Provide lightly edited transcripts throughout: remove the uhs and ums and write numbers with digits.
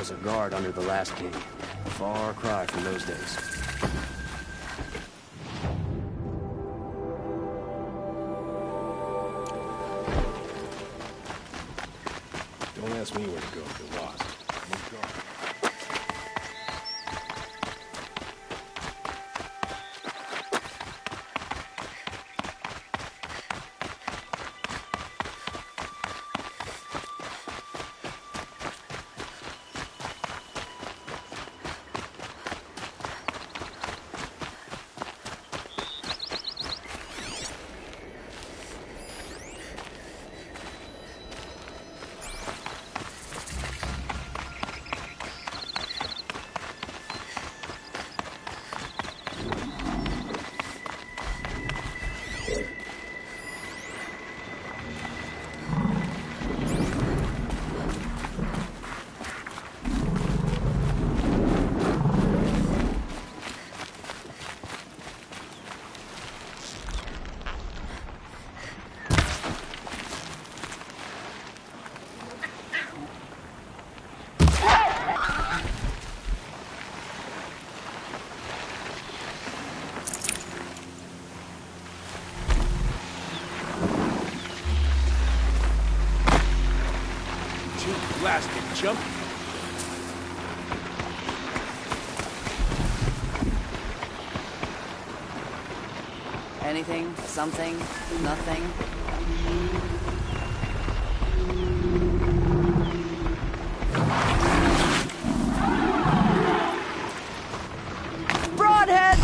was a guard under the last king. A far cry from those days. Don't ask me where to go if you're lost. I'm a guard. Blasted chump. Anything, something, nothing. Broadhead!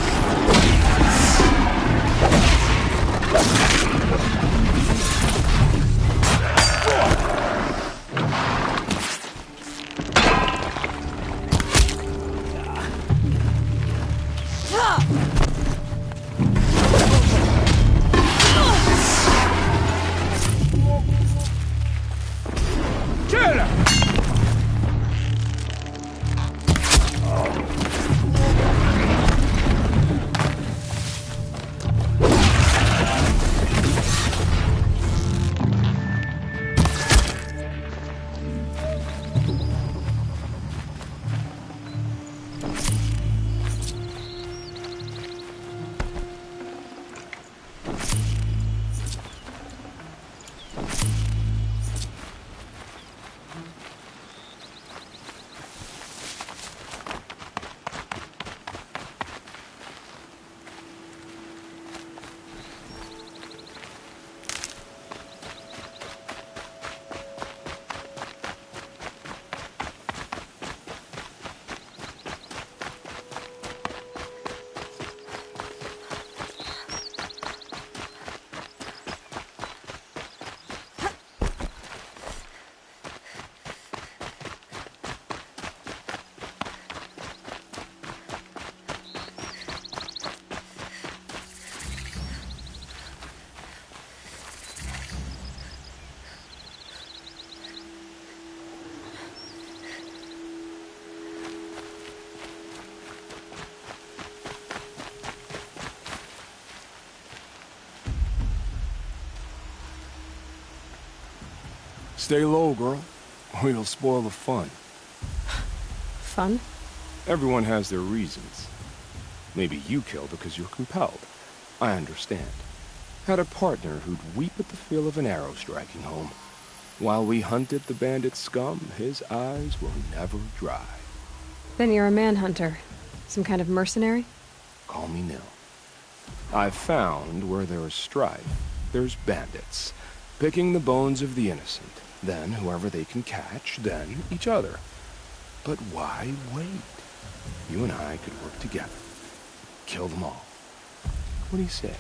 Stay low, girl, or you'll spoil the fun. Fun? Everyone has their reasons. Maybe you kill because you're compelled. I understand. Had a partner who'd weep at the feel of an arrow striking home. While we hunted the bandit scum, his eyes will never dry. Then you're a manhunter. Some kind of mercenary? Call me Nil. I've found where there is strife, there's bandits, picking the bones of the innocent. Then whoever they can catch, then each other. But why wait? You and I could work together. Kill them all. What do you say?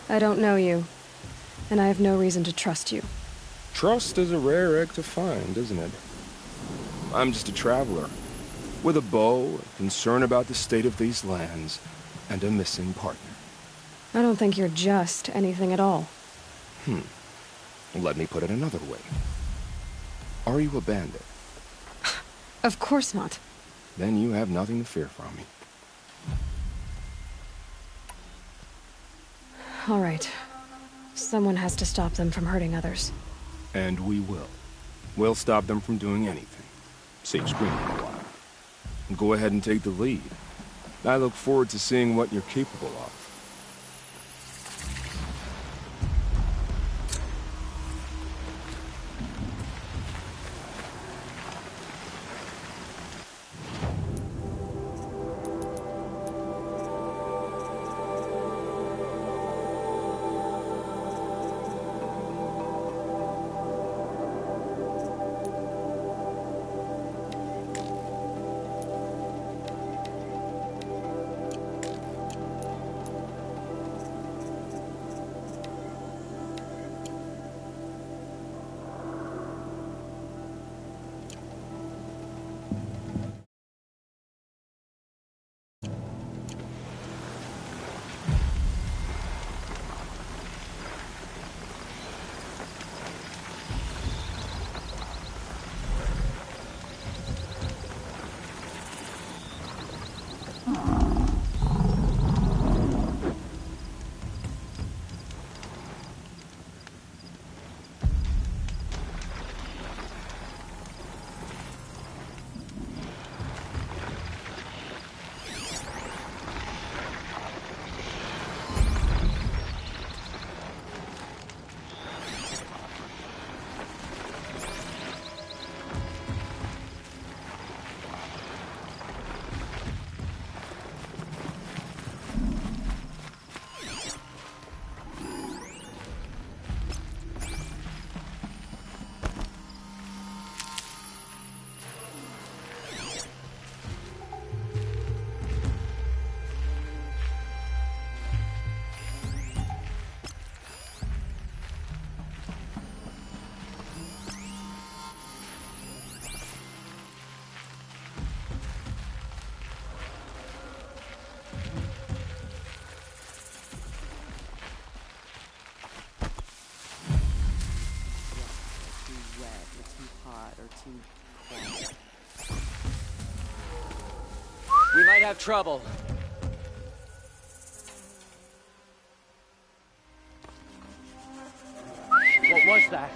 I don't know you, and I have no reason to trust you. Trust is a rare egg to find, isn't it? I'm just a traveler, with a bow, a concern about the state of these lands, and a missing partner. I don't think you're just anything at all. Let me put it another way. Are you a bandit? Of course not. Then you have nothing to fear from me. All right. Someone has to stop them from hurting others. And we will. We'll stop them from doing anything. Save screaming for a while. And go ahead and take the lead. I look forward to seeing what you're capable of. We might have trouble. What was that?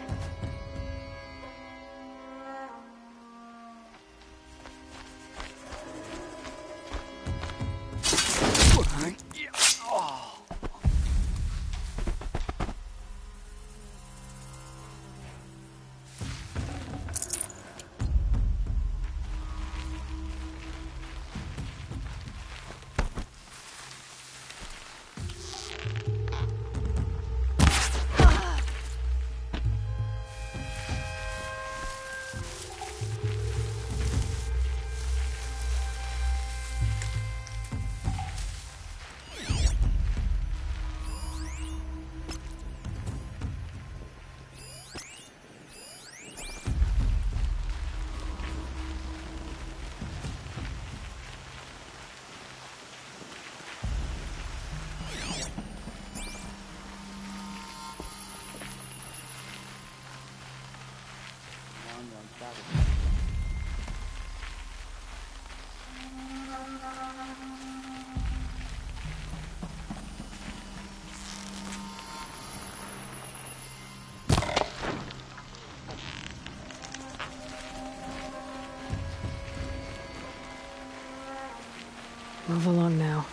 Move along now.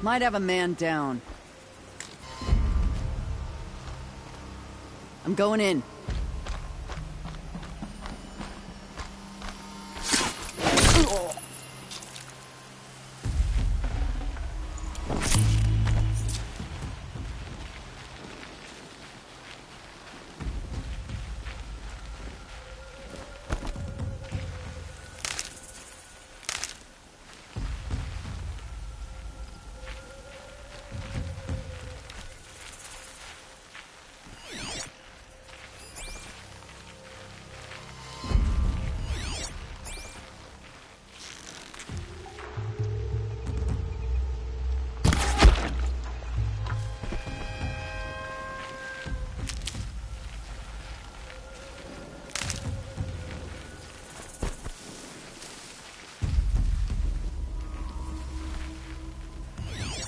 Might have a man down. I'm going in.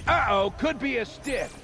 Uh-oh, could be a stiff.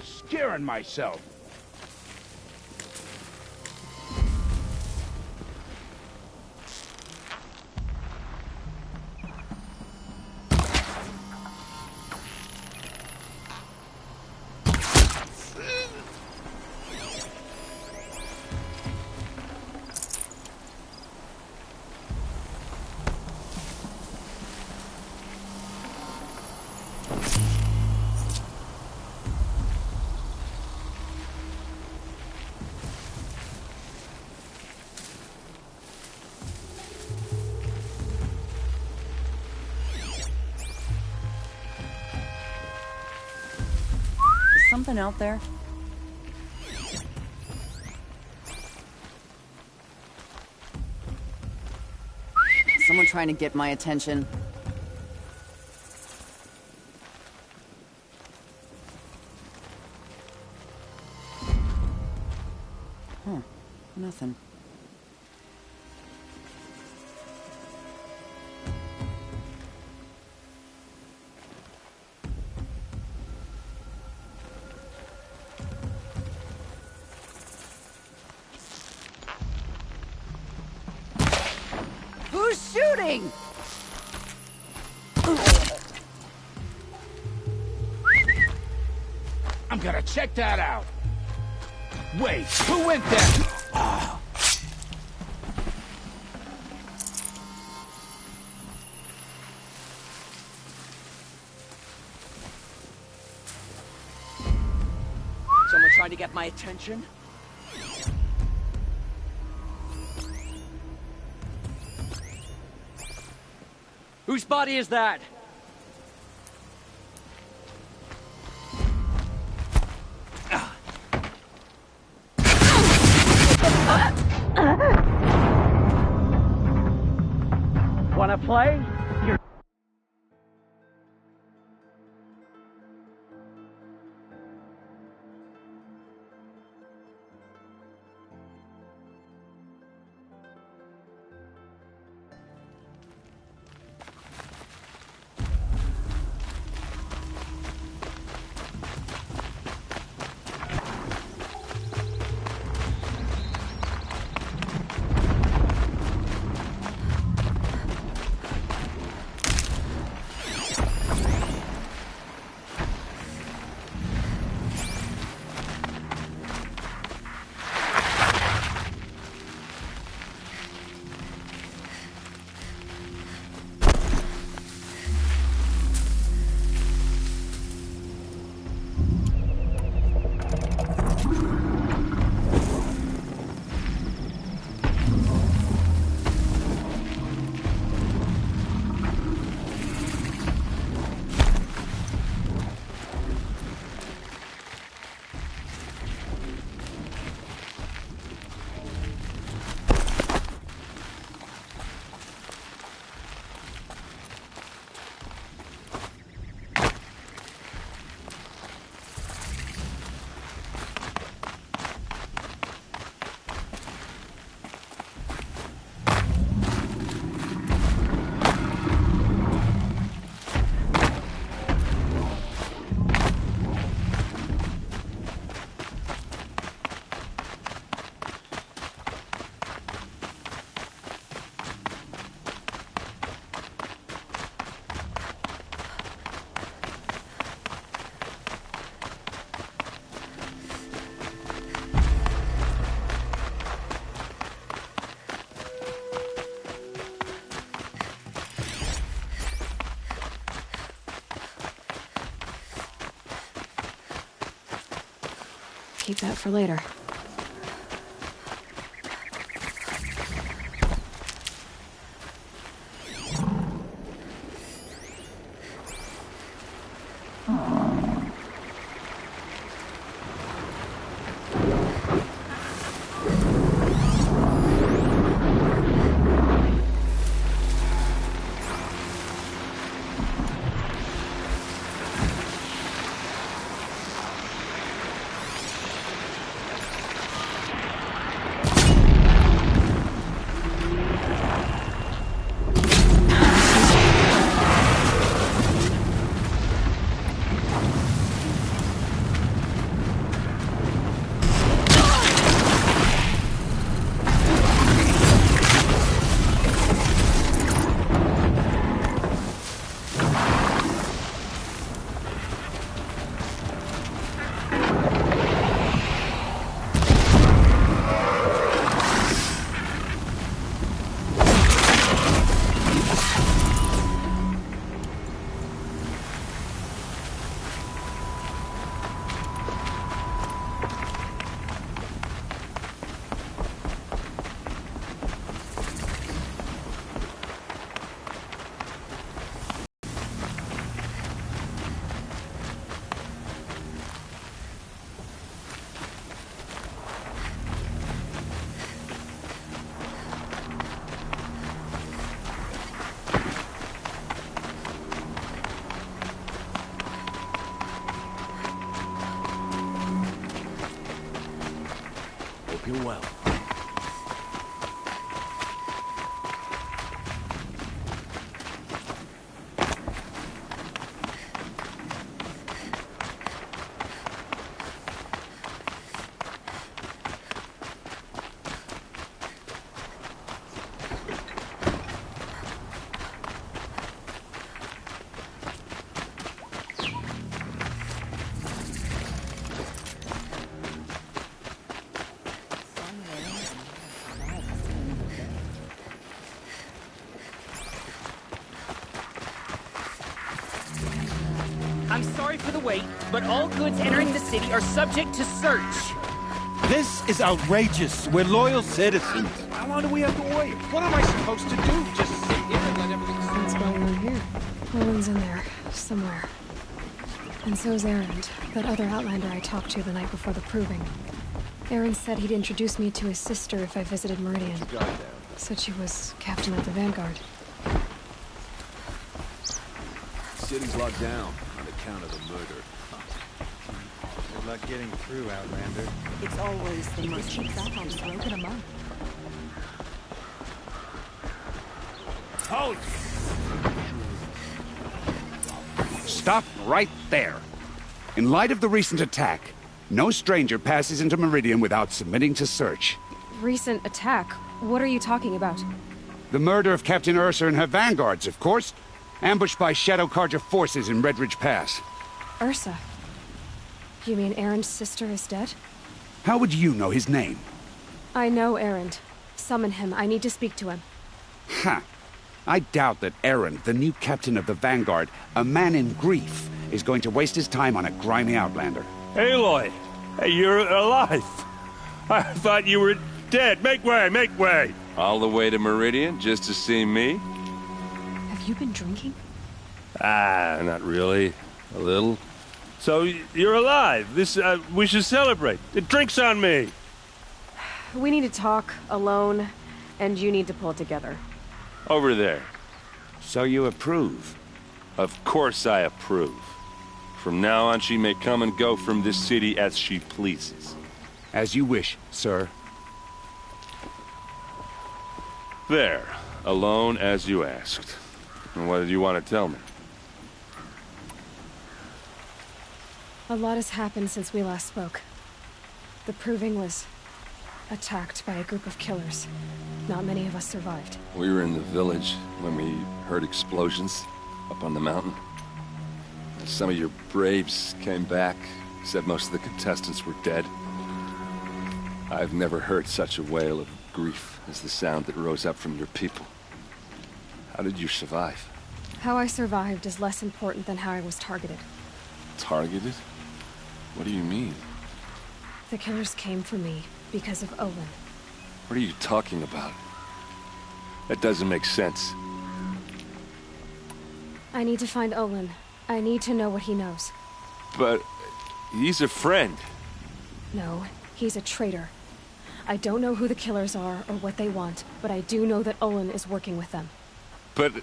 Scaring myself. Something out there? Someone trying to get my attention. Huh. Nothing. Who's shooting? I'm gonna check that out. Wait, who went there? Someone trying to get my attention? Whose body is that? Wanna play? Keep that for later. Hope you're well. I'm sorry for the wait, but all goods entering the city are subject to search. This is outrageous. We're loyal citizens. How long do we have to wait? What am I supposed to do? Just sit here and let everything... What's going on here? Owen's in there, somewhere. And so's Erend, that other Outlander I talked to the night before the proving. Erend said he'd introduce me to his sister if I visited Meridian. Said she was captain of the Vanguard. City's locked down on account of the murder. Good luck getting through, Outlander. It's always the merchant that comes broken among. Halt! Stop right there. In light of the recent attack, no stranger passes into Meridian without submitting to search. Recent attack? What are you talking about? The murder of Captain Ursa and her vanguards, of course. Ambushed by Shadow Carja forces in Red Ridge Pass. Ursa? You mean Erend's sister is dead? How would you know his name? I know Erend. Summon him. I need to speak to him. Ha! I doubt that Erend, the new captain of the Vanguard, a man in grief, is going to waste his time on a grimy Outlander. Aloy! Hey, you're alive! I thought you were dead. Make way, make way! All the way to Meridian just to see me? Have you been drinking? Ah, not really. A little. So, you're alive. This, we should celebrate. The drink's on me. We need to talk, alone, and you need to pull it together. Over there. So you approve? Of course I approve. From now on, she may come and go from this city as she pleases. As you wish, sir. There. Alone as you asked. And what did you want to tell me? A lot has happened since we last spoke. The Proving was attacked by a group of killers. Not many of us survived. We were in the village when we heard explosions up on the mountain. Some of your braves came back, said most of the contestants were dead. I've never heard such a wail of grief as the sound that rose up from your people. How did you survive? How I survived is less important than how I was targeted. Targeted? What do you mean? The killers came for me because of Olin. What are you talking about? That doesn't make sense. I need to find Olin I need to know what he knows. But he's a friend. No, he's a traitor. I don't know who the killers are or what they want, but I do know that Olin is working with them. But,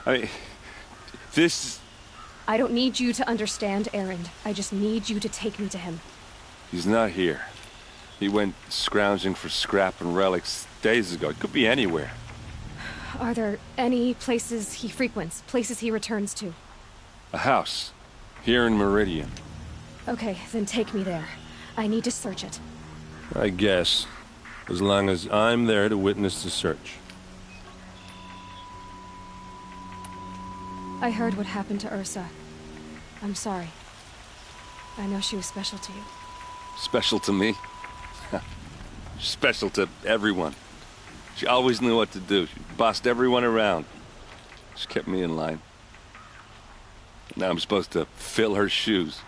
I mean, this... I don't need you to understand, Erend. I just need you to take me to him. He's not here. He went scrounging for scrap and relics days ago. It could be anywhere. Are there any places he frequents, places he returns to? A house. Here in Meridian. Okay, then take me there. I need to search it. I guess. As long as I'm there to witness the search. I heard what happened to Ursa. I'm sorry. I know she was special to you. Special to me? Special to everyone. She always knew what to do. She bossed everyone around. She kept me in line. Now I'm supposed to fill her shoes.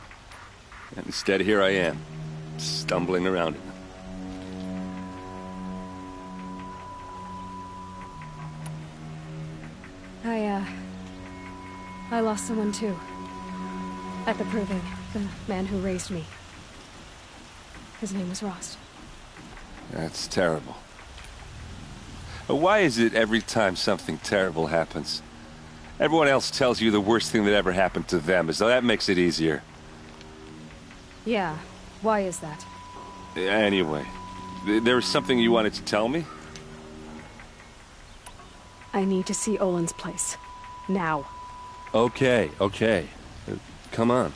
And instead, here I am, stumbling around it. I lost someone too. At the proving, the man who raised me. His name was Rost. That's terrible. Why is it every time something terrible happens, everyone else tells you the worst thing that ever happened to them, as though that makes it easier? Yeah, why is that? Anyway, there was something you wanted to tell me? I need to see Olin's place. Now. Okay. Come on.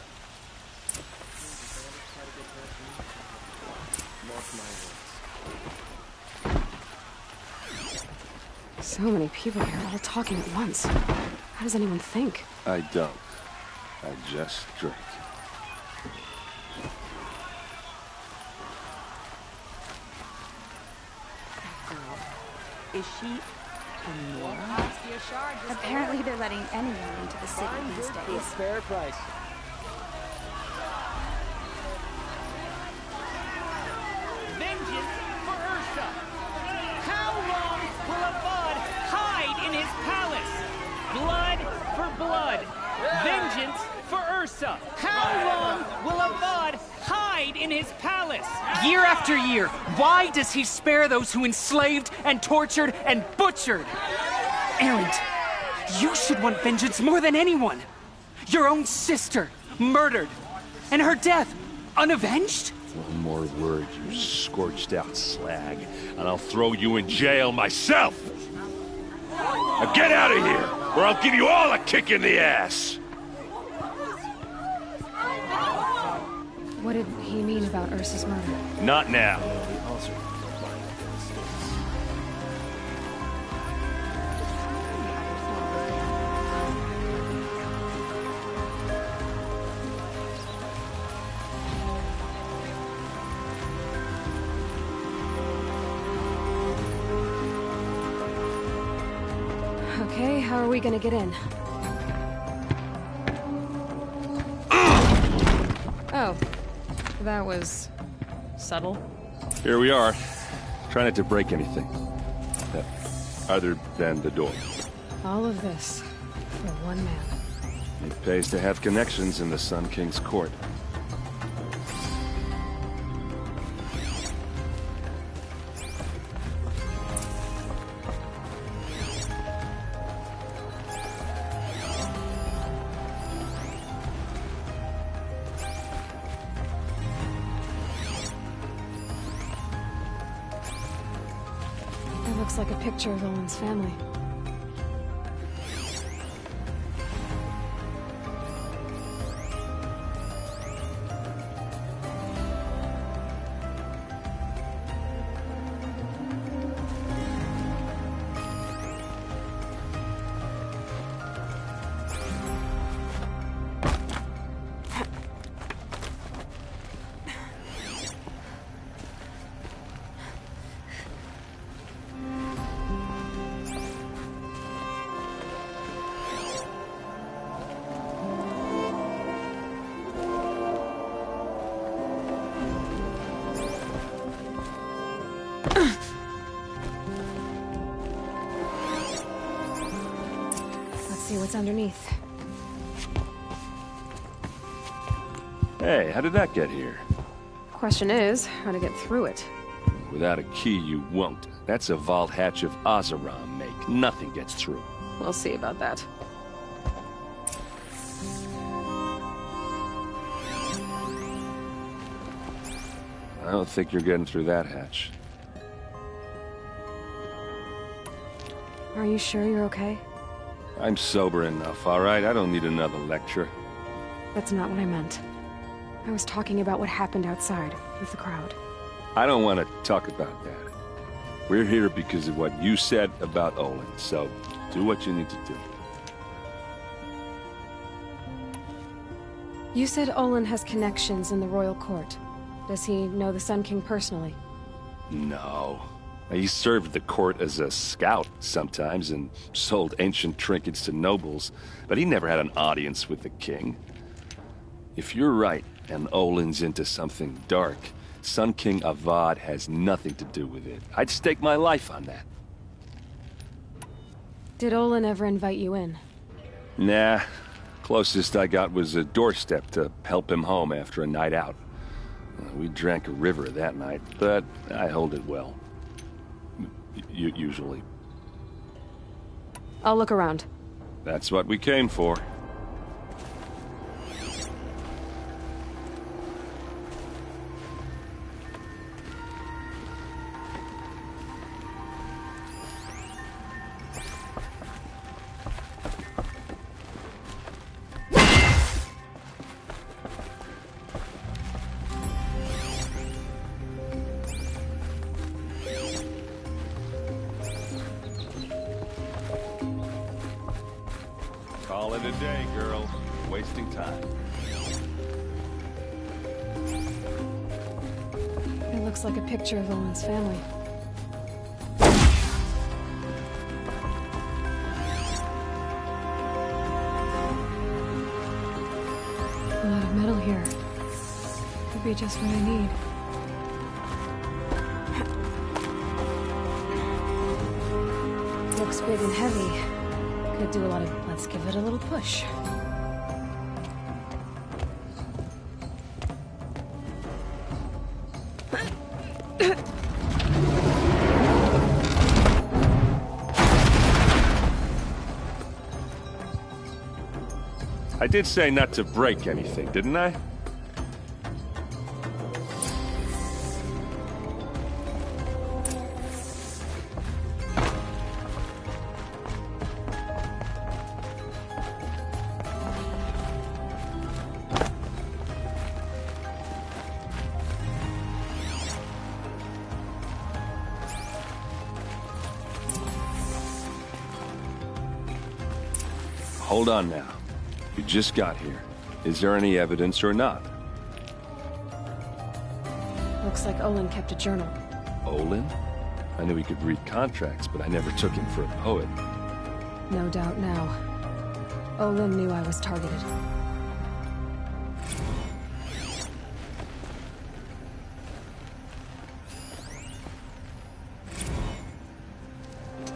So many people here, all talking at once. How does anyone think? I don't. I just drink. Is she a moron? Apparently they're letting anyone into the city these days. Fair price. Vengeance for Ursa! How long will a bud hide in his palace? Blood for blood. Vengeance for Ursa. How long will a bud hide in his palace? Year after year, why does he spare those who enslaved and tortured and butchered? Erend, you should want vengeance more than anyone. Your own sister, murdered, and her death, unavenged? One more word, you scorched out slag, and I'll throw you in jail myself! Now get out of here, or I'll give you all a kick in the ass! What did he mean about Ursa's murder? Not now. Okay, how are we gonna get in? Oh, that was subtle. Here we are. Try not to break anything. Other than the door. All of this for one man. It pays to have connections in the Sun King's court. Looks like a picture of Olin's family. Let's see what's underneath. Hey, how did that get here? Question is, how to get through it. Without a key, you won't. That's a vault hatch of Oseram make. Nothing gets through. We'll see about that. I don't think you're getting through that hatch. Are you sure you're okay? I'm sober enough, all right? I don't need another lecture. That's not what I meant. I was talking about what happened outside, with the crowd. I don't want to talk about that. We're here because of what you said about Olin, so do what you need to do. You said Olin has connections in the royal court. Does he know the Sun King personally? No. He served the court as a scout sometimes and sold ancient trinkets to nobles, but he never had an audience with the king. If you're right, and Olin's into something dark, Sun King Avad has nothing to do with it. I'd stake my life on that. Did Olin ever invite you in? Nah. Closest I got was a doorstep to help him home after a night out. We drank a river that night, but I hold it well. Usually. I'll look around. That's what we came for. Call it a day, girl. Wasting time. It looks like a picture of Olin's family. A lot of metal here. Could be just what I need. Looks big and heavy. Could do a lot of... Let's give it a little push. I did say not to break anything, didn't I? Hold on now. You just got here. Is there any evidence or not? Looks like Olin kept a journal. Olin? I knew he could read contracts, but I never took him for a poet. No doubt now. Olin knew I was targeted.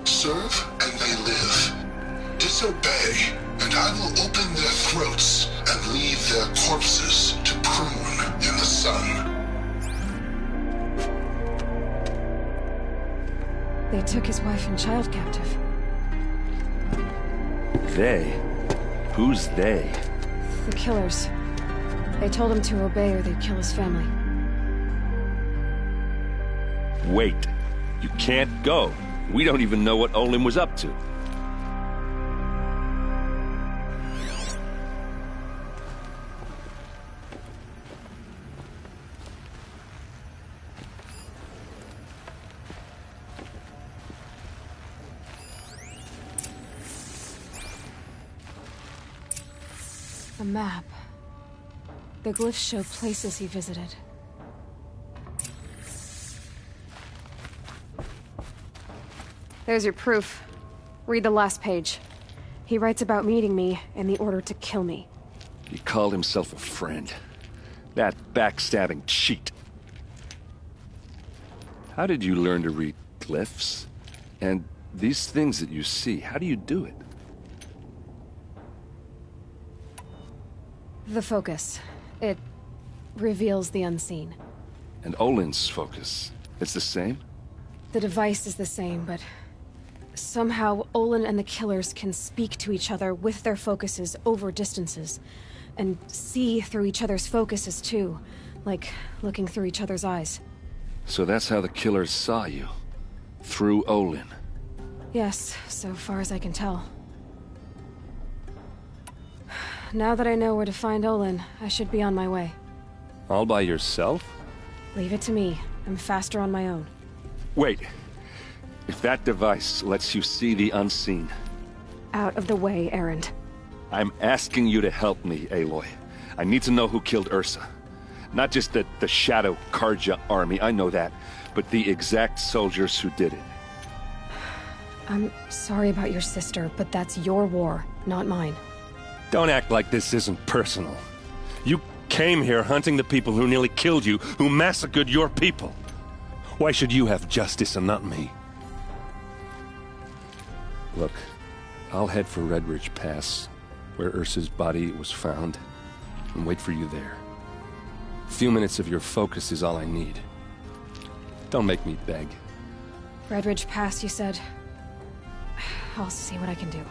Serve and they live. Disobey, and I will open their throats and leave their corpses to prune in the sun. They took his wife and child captive. They? Who's they? The killers. They told him to obey or they'd kill his family. Wait. You can't go. We don't even know what Olin was up to. A map. The glyphs show places he visited. There's your proof. Read the last page. He writes about meeting me and the order to kill me. He called himself a friend. That backstabbing cheat. How did you learn to read glyphs? And these things that you see, how do you do it? The focus. It reveals the unseen. And Olin's focus, it's the same? The device is the same, but somehow Olin and the killers can speak to each other with their focuses over distances, and see through each other's focuses too, like looking through each other's eyes. So that's how the killers saw you? Through Olin? Yes, so far as I can tell. Now that I know where to find Olin, I should be on my way. All by yourself? Leave it to me. I'm faster on my own. Wait. If that device lets you see the unseen... Out of the way, Erend. I'm asking you to help me, Aloy. I need to know who killed Ursa. Not just the Shadow Karja army, I know that, but the exact soldiers who did it. I'm sorry about your sister, but that's your war, not mine. Don't act like this isn't personal. You came here hunting the people who nearly killed you, who massacred your people. Why should you have justice and not me? Look, I'll head for Red Ridge Pass, where Ursa's body was found, and wait for you there. A few minutes of your focus is all I need. Don't make me beg. Red Ridge Pass, you said? I'll see what I can do.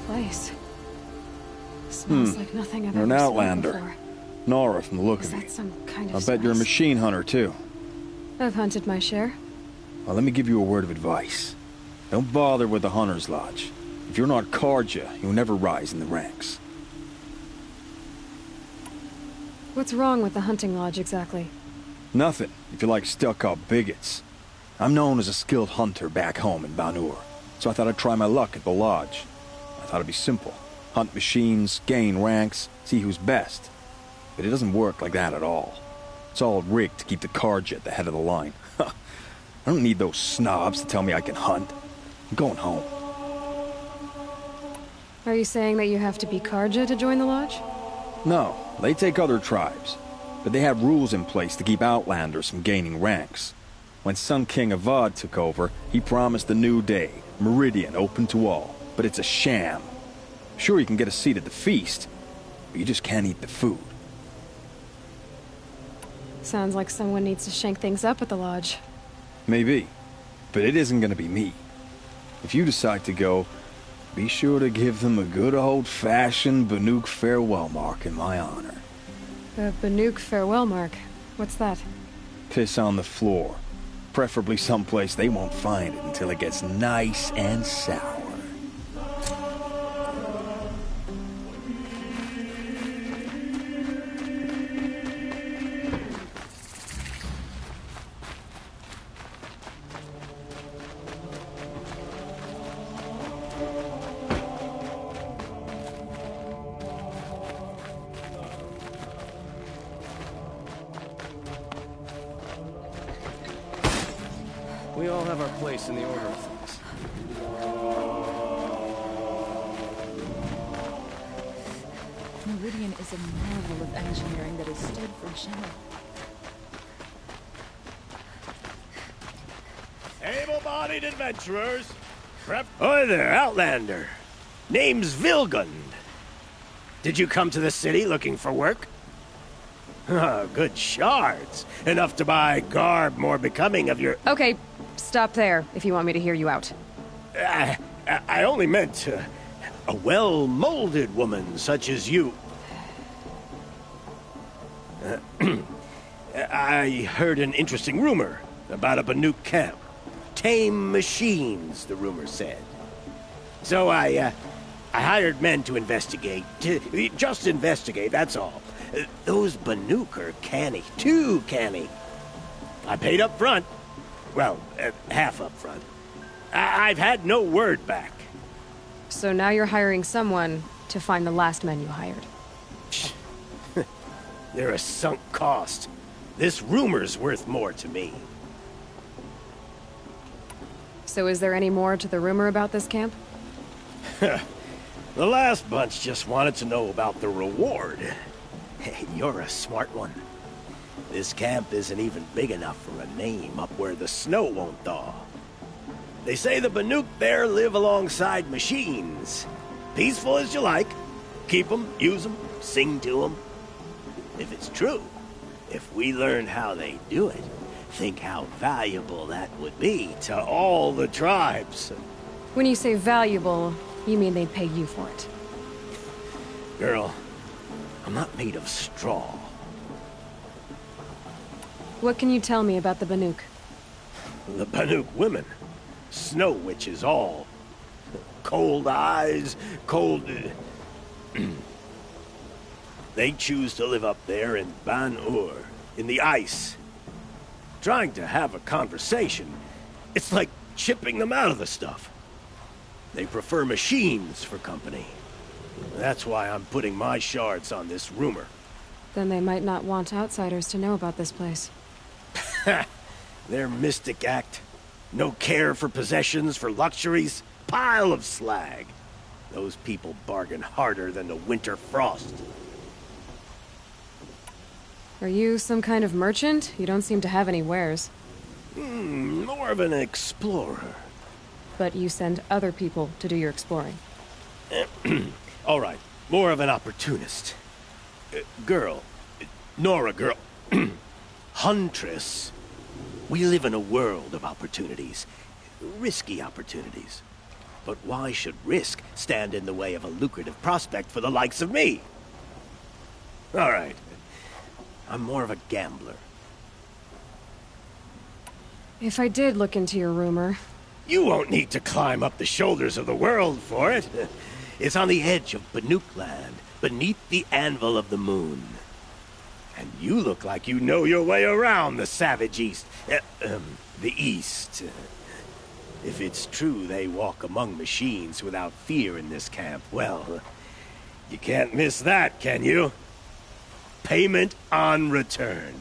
Place. Smells like nothing I've You're an ever outlander. seen before. Nora from the look Is of that you. some kind of I bet you're a spice? machine hunter, too. I've hunted my share. Well, let me give you a word of advice. Don't bother with the Hunter's Lodge. If you're not Karja, you'll never rise in the ranks. What's wrong with the hunting lodge, exactly? Nothing, if you like stuck-up bigots. I'm known as a skilled hunter back home in Banur, so I thought I'd try my luck at the lodge. I thought it'd be simple. Hunt machines, gain ranks, see who's best. But it doesn't work like that at all. It's all rigged to keep the Karja at the head of the line. I don't need those snobs to tell me I can hunt. I'm going home. Are you saying that you have to be Karja to join the lodge? No, they take other tribes. But they have rules in place to keep outlanders from gaining ranks. When Sun King Avad took over, he promised a new day, Meridian open to all. But it's a sham. Sure, you can get a seat at the feast, but you just can't eat the food. Sounds like someone needs to shank things up at the lodge. Maybe, but it isn't gonna be me. If you decide to go, be sure to give them a good old-fashioned Banuk farewell mark in my honor. A Banuk farewell mark. What's that? Piss on the floor. Preferably someplace they won't find it until it gets nice and sour. We all have our place in the order of things. Meridian is a marvel of engineering that has stood for generations. Able-bodied adventurers! Hi there, Outlander. Name's Vilgund. Did you come to the city looking for work? Ah, good shards. Enough to buy garb more becoming of your... Okay, stop there if you want me to hear you out. I only meant a well-molded woman such as you. I heard an interesting rumor about a Banuk camp. Tame machines, the rumor said. So I hired men to investigate. Just investigate, that's all. Those Banuk are canny, too canny. I paid up front. Well, half up front. I've had no word back. So now you're hiring someone to find the last men you hired. They're a sunk cost. This rumor's worth more to me. So is there any more to the rumor about this camp? The last bunch just wanted to know about the reward. Hey, you're a smart one. This camp isn't even big enough for a name up where the snow won't thaw. They say the Banuk there live alongside machines. Peaceful as you like. Keep them, use them, sing to them. If it's true, if we learned how they do it, think how valuable that would be to all the tribes. When you say valuable, you mean they'd pay you for it. Girl, I'm not made of straw. What can you tell me about the Banuk? The Banuk women. Snow witches all. Cold eyes, cold... They choose to live up there in Ban-Ur, in the ice. Trying to have a conversation, it's like chipping them out of the stuff. They prefer machines for company. That's why I'm putting my shards on this rumor. Then they might not want outsiders to know about this place. Their mystic act. No care for possessions, for luxuries. Pile of slag. Those people bargain harder than the winter frost. Are you some kind of merchant? You don't seem to have any wares. More of an explorer. But you send other people to do your exploring. All right, more of an opportunist. Girl. Nora girl. Huntress. We live in a world of opportunities. Risky opportunities. But why should risk stand in the way of a lucrative prospect for the likes of me? All right. I'm more of a gambler. If I did look into your rumor... You won't need to climb up the shoulders of the world for it. It's on the edge of Banuk land, beneath the anvil of the moon. And you look like you know your way around the savage east. The east. If it's true they walk among machines without fear in this camp, well, you can't miss that, can you? Payment on return.